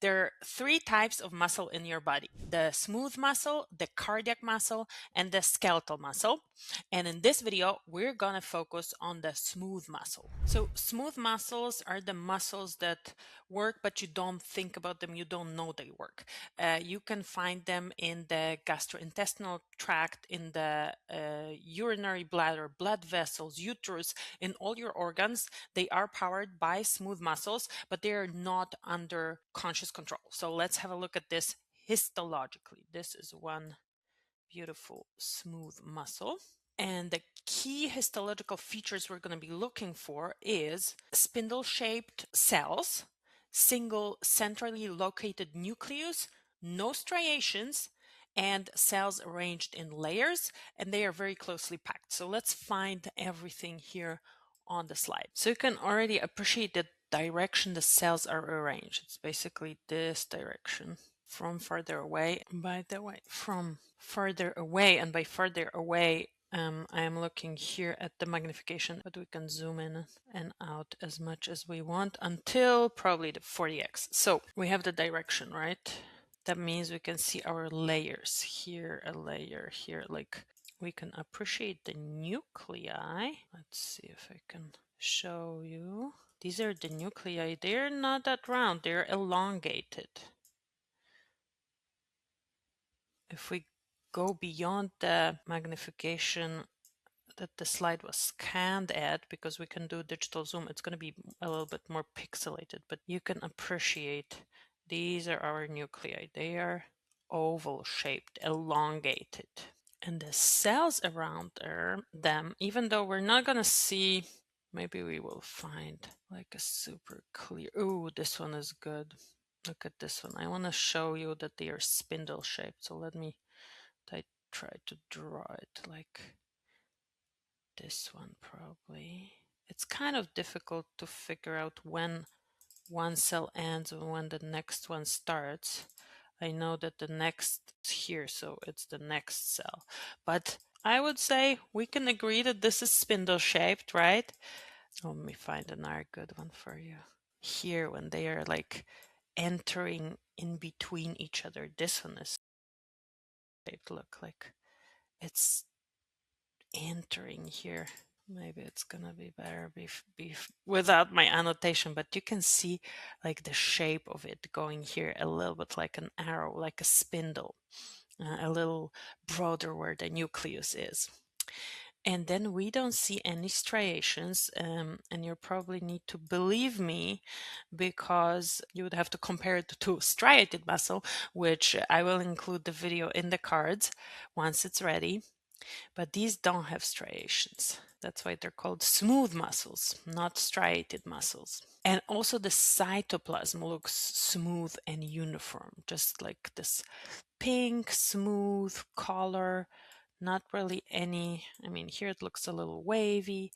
There are three types of muscle in your body: the smooth muscle, the cardiac muscle, and the skeletal muscle. And in this video, we're gonna focus on the smooth muscle. So smooth muscles are the muscles that work, but you don't think about them, you don't know they work. You can find them in the gastrointestinal tract, in the urinary bladder, blood vessels, uterus, in all your organs. They are powered by smooth muscles, but they are not under conscious control. So let's have a look at this histologically. This is one beautiful smooth muscle. And the key histological features we're going to be looking for is spindle-shaped cells, single centrally located nucleus, no striations, and cells arranged in layers, and they are very closely packed. So let's find everything here on the slide. So you can already appreciate the direction the cells are arranged. It's basically this direction from further away. By the way, from further away, and by further away, I am looking here at the magnification, but we can zoom in and out as much as we want until probably the 40x. So we have the direction, right? That means we can see our layers. Here a layer, here, like we can appreciate the nuclei. Let's see if I can show you. These are the nuclei. They're not that round, they're elongated. If we go beyond the magnification that the slide was scanned at, because we can do digital zoom, it's going to be a little bit more pixelated, but you can appreciate these are our nuclei. They are oval shaped, elongated. And the cells around them, even though we're not going to see, maybe we will find like a super clear, oh, this one is good. Look at this one. I want to show you that they are spindle shaped. So let me try to draw it like this one probably. It's kind of difficult to figure out when one cell ends and when the next one starts. I know that the next is here, so it's the next cell. But I would say we can agree that this is spindle shaped, right? Let me find another good one for you. Here, when they are like entering in between each other, this one is shaped, look like it's entering here. Maybe it's gonna be better without my annotation, but you can see like the shape of it going here a little bit like an arrow, like a spindle, a little broader where the nucleus is. And then we don't see any striations, and you probably need to believe me because you would have to compare it to striated muscle, which I will include the video in the cards once it's ready. But these don't have striations. That's why they're called smooth muscles, not striated muscles. And also the cytoplasm looks smooth and uniform, just like this pink, smooth color. Not really any, I mean, here it looks a little wavy,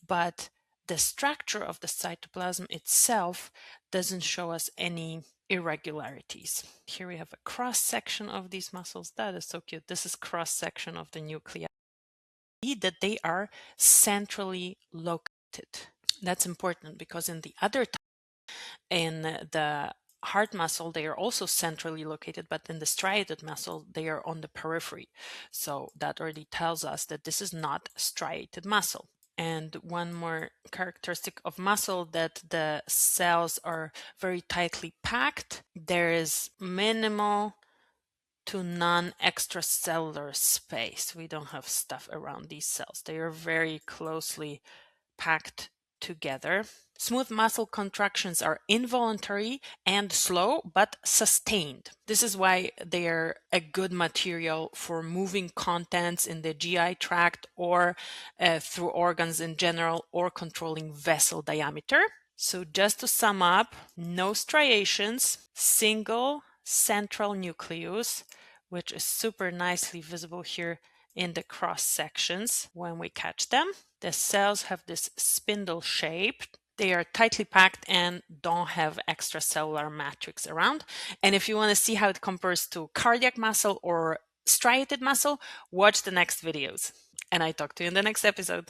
but the structure of the cytoplasm itself doesn't show us any irregularities. Here we have a cross section of these muscles. That is so cute. This is cross section of the nuclei. That they are centrally located. That's important because in the other in the heart muscle, they are also centrally located, but in the striated muscle, they are on the periphery. So that already tells us that this is not striated muscle. And one more characteristic of muscle, that the cells are very tightly packed. There is minimal to non-extracellular space. We don't have stuff around these cells. They are very closely packed together. Smooth muscle contractions are involuntary and slow, but sustained. This is why they are a good material for moving contents in the GI tract or through organs in general, or controlling vessel diameter. So just to sum up, no striations, single central nucleus, which is super nicely visible here in the cross sections when we catch them. The cells have this spindle shape. They are tightly packed and don't have extracellular matrix around. And if you want to see how it compares to cardiac muscle or striated muscle, watch the next videos. And I talk to you in the next episode.